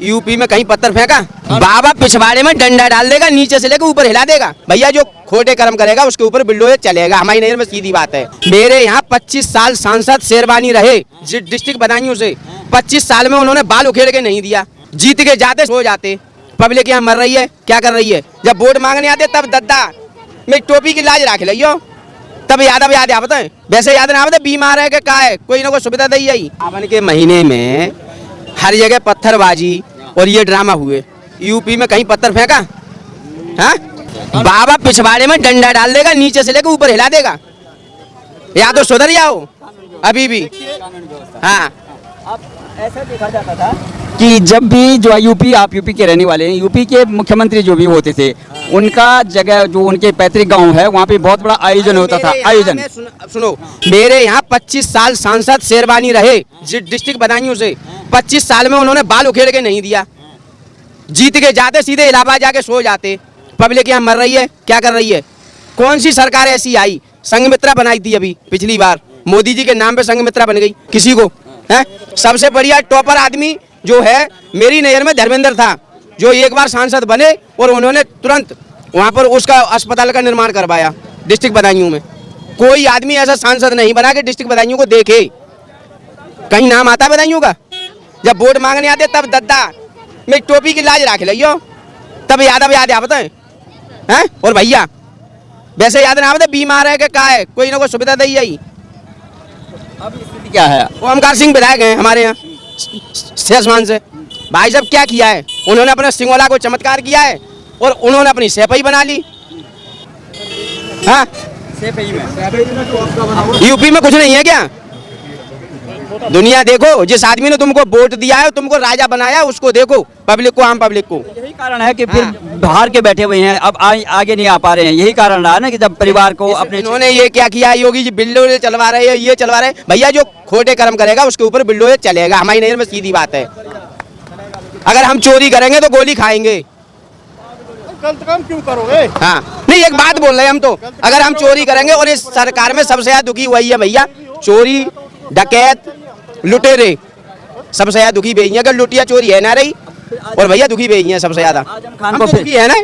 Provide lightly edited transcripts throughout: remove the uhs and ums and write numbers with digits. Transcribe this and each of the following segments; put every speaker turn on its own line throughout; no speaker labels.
UP में कहीं पत्थर फेंका, बाबा पिछवाड़े में डंडा डाल देगा, नीचे से लेकर ऊपर हिला देगा। भैया जो खोटे कर्म करेगा उसके ऊपर बिल्डोजर चलेगा। हमारी नजर में सीधी बात है। मेरे यहाँ 25 साल सांसद शेरवानी रहे डिस्ट्रिक्ट बदायूं से। 25 साल में उन्होंने बाल उखेड़ के नहीं दिया। जीत के जाते सो जाते। पब्लिक यहाँ मर रही है, क्या कर रही है? जब वोट मांगने आते तब दद्दा में टोपी की लाज रख लियो, तब याद आवत है। वैसे याद ना आवत, बीमार है कि का है, कोई ना कोई सुविधा दी जाई। सावन के महीने में हर जगह पत्थरबाजी और ये ड्रामा हुए। यूपी में कहीं पत्थर फेंका, हाँ? बाबा पिछवाड़े में डंडा डाल देगा, नीचे से लेकर ऊपर हिला देगा। या तो सुधर जाओ अभी भी। हाँ,
अब ऐसा देखा जाता था कि जब भी जो यूपी, आप यूपी के रहने वाले हैं, यूपी के मुख्यमंत्री जो भी होते थे, उनका जगह जो उनके पैतृक गांव है वहाँ पे बहुत बड़ा आयोजन होता था। आयोजन
सुनो, मेरे यहाँ 25 साल सांसद शेरवानी रहे डिस्ट्रिक्ट बदायूं से। 25 साल में उन्होंने बाल उखेड़ के नहीं दिया। जीत के जाते सीधे इलाहाबाद जाके सो जाते। पब्लिक यहाँ मर रही है, क्या कर रही है? कौन सी सरकार ऐसी आई? संघमित्रा बनाई थी अभी पिछली बार, मोदी जी के नाम पे संघमित्रा बन गई। किसी को है? सबसे बढ़िया टॉपर आदमी जो है मेरी नजर में धर्मेंद्र था, जो एक बार सांसद बने और उन्होंने तुरंत वहां पर उसका अस्पताल का निर्माण करवाया डिस्ट्रिक्ट बदायूं में। कोई आदमी ऐसा सांसद नहीं बना कि डिस्ट्रिक्ट बदायूं को देखे। कहीं नाम आता है बदायूं का? जब वोट मांगने आते तब दद्दा में टोपी की लाज रख लियो, तब याद आवत है। और भैया वैसे याद ना आवत, बीमार है कि का है, कोई ना कोई सुविधा दी जाई।
अब स्थिति क्या है?
ओमकार सिंह विधायक हैं हमारे यहाँ शेषमान से। भाई साहब क्या किया है उन्होंने? अपने सिंगोला को चमत्कार किया है और उन्होंने अपनी सेपई बना ली। हाँ, यूपी में कुछ नहीं है क्या? दुनिया देखो, जिस आदमी ने तुमको वोट दिया है, तुमको राजा बनाया, उसको देखो, पब्लिक को, आम पब्लिक को।
यही कारण है कि फिर बाहर के बैठे हुए हैं, अब आगे नहीं आ पा रहे हैं। यही कारण रहा ना कि जब परिवार को अपने
इन्होंने ये क्या किया? योगी जी बिल्डोजर चलवा रहे हैं, ये चलवा रहे हैं। भैया जो खोटे कर्म करेगा उसके ऊपर बिल्डोजर चलेगा। हमारी नजर में सीधी बात है। अगर हम चोरी करेंगे तो गोली खाएंगे।
गलत काम क्यों करोगे?
हाँ, नहीं, एक बात बोल रहे हैं हम तो, अगर हम चोरी करेंगे, और इस सरकार में सबसे ज्यादा दुखी वही है भैया। चोरी, डकैत, लुटेरे सबसे ज्यादा दुखी वही है। अगर लुटिया चोरी है ना रही, और भैया दुखी वही है सबसे ज्यादा। हम तो दुखी है ना।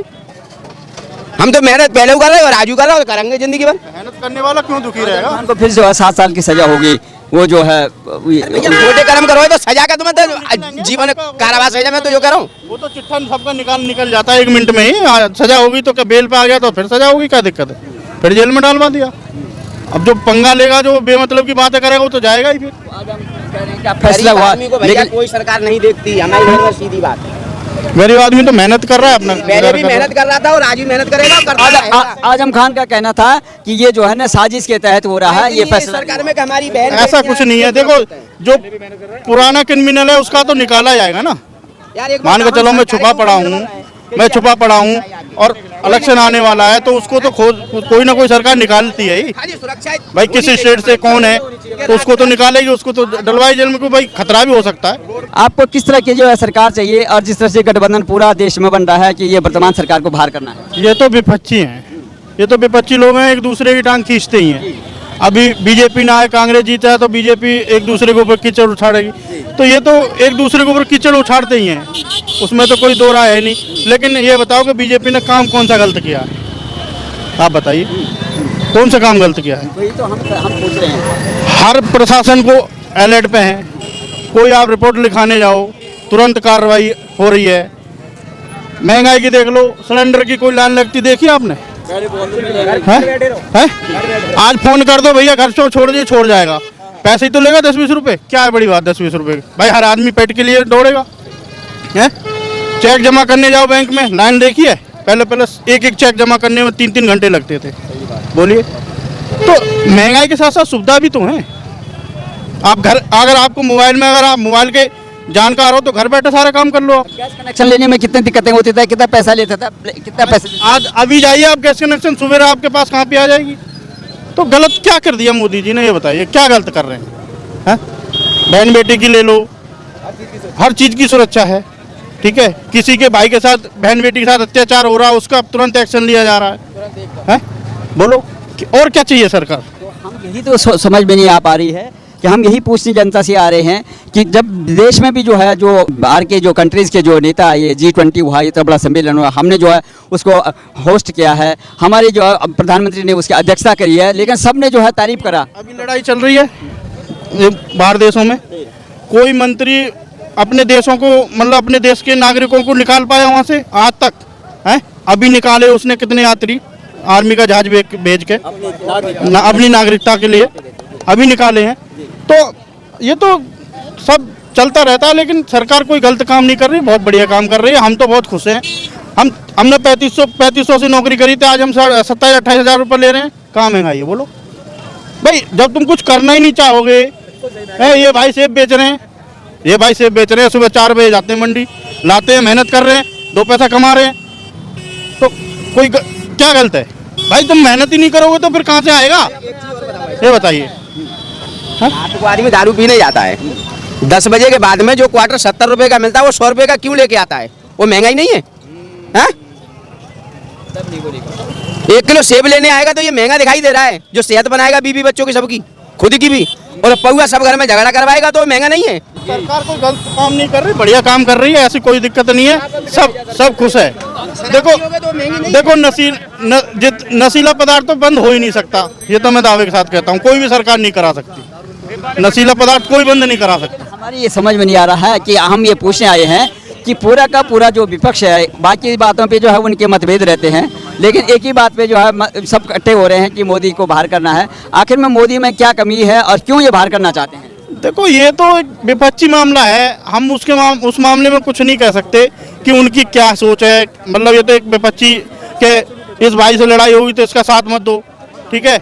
हम तो मेहनत पहले कर रहे हैं और आजू कर रहे हैं और करेंगे जिंदगी भर।
मेहनत करने वाला क्यों दुखी रहेगा?
उनको फिर जो है 7 साल की सजा होगी, वो जो है
छोटे कर्म करो तो सजा का, तुम्हें तो जीवन कारावास सजा में तो जो करो
वो तो चिट्ठा सबका निकल जाता है 1 मिनट में ही। सजा होगी तो क्या बेल पे आ गया तो फिर सजा होगी, क्या दिक्कत है? फिर जेल में डालवा दिया। अब जो पंगा लेगा, जो बेमतलब की बातें करेगा, वो तो जाएगा ही। फिर
क्या फैसला हुआ?
लेकिन कोई सरकार नहीं देखती। हमारी सीधी बात है।
गरीब आदमी तो मेहनत कर रहा है अपना,
पहले भी मेहनत कर रहा था और आज भी मेहनत करेगा, करता रहेगा।
आजम खान का कहना था कि ये जो है ना साजिश के तहत हो रहा है ये फैसला।
सरकार में हमारी बहन,
ऐसा कुछ नहीं है। देखो, जो पुराना क्रिमिनल है उसका तो निकाला जाएगा ना। मान के चलो मैं छुपा पड़ा हूँ और इलेक्शन आने वाला है तो उसको तो कोई ना कोई सरकार निकालती है ही। भाई किस स्टेट से कौन है तो उसको तो निकालेगी, उसको तो डलवाई जेल में, को भाई खतरा भी हो सकता है।
आपको किस तरह की जो है सरकार चाहिए, और जिस तरह से गठबंधन पूरा देश में बन रहा है कि ये वर्तमान सरकार को बाहर करना है?
ये तो विपक्षी हैं, ये तो विपक्षी लोग हैं, एक दूसरे की टांग खींचते ही हैं। अभी बीजेपी ना है, कांग्रेस जीता है तो बीजेपी एक दूसरे के ऊपर कीचड़ उछाड़ेगी, तो ये तो एक दूसरे के ऊपर कीचड़ उछाड़ते ही हैं, उसमें तो कोई दो राय है नहीं। लेकिन ये बताओ कि बीजेपी ने काम कौन सा गलत किया है? आप बताइए, कौन सा काम गलत किया है?
वही तो हम पूछ रहे हैं।
हर प्रशासन को अलर्ट पे है। कोई आप रिपोर्ट लिखाने जाओ, तुरंत कार्रवाई हो रही है। महंगाई की देख लो, सिलेंडर की कोई लाइन लगती देखी आपने? है? आज फोन कर दो भैया, घर से छोड़ जाएगा। पैसे ही तो लेगा 10-20 रुपए, क्या है बड़ी बात 10-20 रुपए? भाई हर आदमी पेट के लिए दौड़ेगा। है? चेक जमा करने जाओ बैंक में, लाइन देखी है? पहले एक चेक जमा करने में 3-3 घंटे लगते थे। बोलिए, तो महंगाई के साथ साथ सुविधा भी तो है। आप घर, अगर आपको मोबाइल में, अगर आप मोबाइल के जानकार हो तो घर बैठे सारा काम कर लो आप।
गैस कनेक्शन लेने में कितनी दिक्कतें होती थी, कितना पैसा लेता था, कितना पैसा?
आज अभी जाइए आप, गैस कनेक्शन सुबह आपके पास कहाँ पे आ जाएगी। तो गलत क्या कर दिया मोदी जी ने, ये बताइए क्या गलत कर रहे हैं? बहन बेटी की ले लो, हर चीज़ की सुरक्षा है, ठीक है। किसी के भाई के साथ, बहन बेटी के साथ अत्याचार हो रहा है, उसका तुरंत एक्शन लिया जा रहा है? बोलो और क्या चाहिए सरकार?
तो हम यही तो समझ में नहीं आ पा रही है कि हम यही पूछने जनता से आ रहे हैं कि जब देश में भी जो है जो बाहर के जो कंट्रीज़ के जो नेता ये G20 हुआ, इतना बड़ा सम्मेलन हुआ, हमने जो है उसको होस्ट किया है, हमारे जो है प्रधानमंत्री ने उसकी अध्यक्षता करी है, लेकिन सब ने जो है तारीफ करा।
अभी लड़ाई चल रही है ये बाहर देशों में, कोई मंत्री अपने देशों को मतलब अपने देश के नागरिकों को निकाल पाया वहाँ से आज तक है? अभी निकाले उसने कितने यात्री आर्मी का जहाज भेज के अपनी नागरिकता के लिए अभी निकाले हैं। तो ये तो सब चलता रहता है, लेकिन सरकार कोई गलत काम नहीं कर रही, बहुत बढ़िया काम कर रही है। हम तो बहुत खुश हैं। हमने 3500 से नौकरी करी थी, आज हम 27-28 हज़ार रुपये ले रहे हैं। कहाँ महंगाई है बोलो भाई? जब तुम कुछ करना ही नहीं चाहोगे, ये भाई सेब बेच रहे हैं, ये भाई सेब बेच रहे हैं, सुबह 4 बजे जाते हैं मंडी, लाते हैं, मेहनत कर रहे हैं, 2 पैसा कमा रहे हैं, तो कोई क्या गलत है भाई? तुम मेहनत ही नहीं करोगे तो फिर कहाँ से आएगा ये बताइए।
रात को आदमी दारू पीने जाता है, 10 बजे के बाद में जो क्वार्टर 70 रुपए का मिलता है वो 100 रुपए का क्यों लेके आता है? वो महंगाई नहीं है? हाँ? 1 किलो सेब लेने आएगा तो ये महंगा दिखाई दे रहा है। जो सेहत बनाएगा बीबी बच्चों की सबकी, खुद की भी, और पौआ सब घर में झगड़ा करवाएगा तो महंगा नहीं है।
सरकार कोई गलत काम नहीं कर रही, बढ़िया काम कर रही है, ऐसी कोई दिक्कत नहीं है, सब खुश है। देखो नशीला पदार्थ तो बंद हो ही नहीं सकता, ये तो मैं दावे के साथ कहता हूँ। कोई भी सरकार नहीं करा सकती, नशीला पदार्थ कोई बंद नहीं करा सकता।
हमारी ये समझ में नहीं आ रहा है कि हम ये पूछने आए हैं कि पूरा का पूरा जो विपक्ष है, बाकी बातों पे जो है उनके मतभेद रहते हैं, लेकिन एक ही बात पे जो है सब इकट्ठे हो रहे हैं कि मोदी को बाहर करना है। आखिर में मोदी में क्या कमी है और क्यों ये बाहर करना चाहते हैं?
देखो ये तो एक विपक्षी मामला है, हम उस मामले में कुछ नहीं कह सकते कि उनकी क्या सोच है। मतलब ये तो एक विपक्षी के इस भाई से लड़ाई होगी तो इसका साथ मत दो, ठीक है,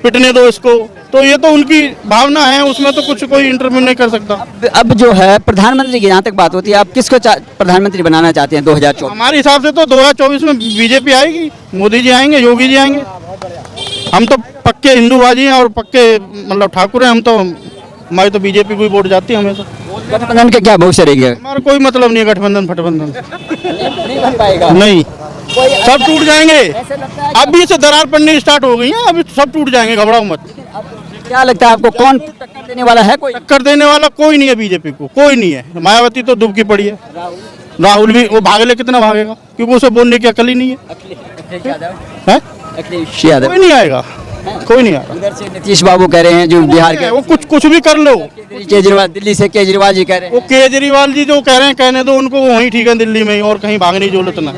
पिटने दो इसको, तो ये तो उनकी भावना है, उसमें तो कुछ कोई इंटरव्यू नहीं कर सकता।
अब जो है प्रधानमंत्री की जहाँ तक बात होती है, आप किसको प्रधानमंत्री बनाना चाहते हैं 2024?
हमारे हिसाब से तो 2024 में बीजेपी आएगी, मोदी जी आएंगे, योगी जी आएंगे। हम तो पक्के हिंदूवादी हैं और पक्के मतलब ठाकुर हैं, हम तो हमारी तो बीजेपी को ही वोट जाती है हमेशा।
गठबंधन का क्या भविष्य रहेगा?
हमारा कोई मतलब नहीं है गठबंधन फटबंधन,
नहीं बन पाएगा,
नहीं, सब टूट जाएंगे। अभी से दरार पड़नी स्टार्ट हो गई है, अभी सब टूट जाएंगे, घबराओ मत।
क्या लगता है आपको, कौन टक्कर देने वाला है? कोई
टक्कर देने वाला कोई नहीं है बीजेपी को, कोई नहीं है। मायावती तो दुबकी पड़ी है, राहुल भी वो भाग ले, कितना भागेगा, क्योंकि उसे बोलने की अकल ही नहीं है। कोई नहीं आएगा, कोई नहीं आएगा।
इधर से नीतीश बाबू कह रहे हैं जो बिहार के,
वो कुछ भी कर लो।
केजरीवाल, दिल्ली से केजरीवाल जी कह रहे हैं,
वो केजरीवाल जी जो कह रहे हैं कहने दो उनको, वो वहीं ठीक है दिल्ली में ही, और कहीं भागने की जरूरत ना,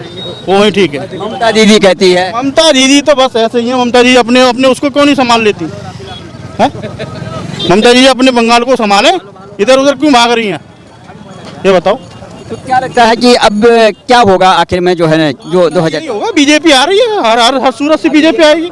वो वहीं ठीक है।
ममता दीदी कहती है,
ममता दीदी तो बस ऐसे ही है। ममता जी अपने उसको क्यों नहीं संभाल लेती है? ममता जी अपने बंगाल को संभाले, इधर उधर क्यों भाग रही हैं ये बताओ।
तो क्या लगता है कि अब क्या होगा आखिर में जो है जो 2000
होगा? बीजेपी आ रही है, हर सूरत से बीजेपी आएगी।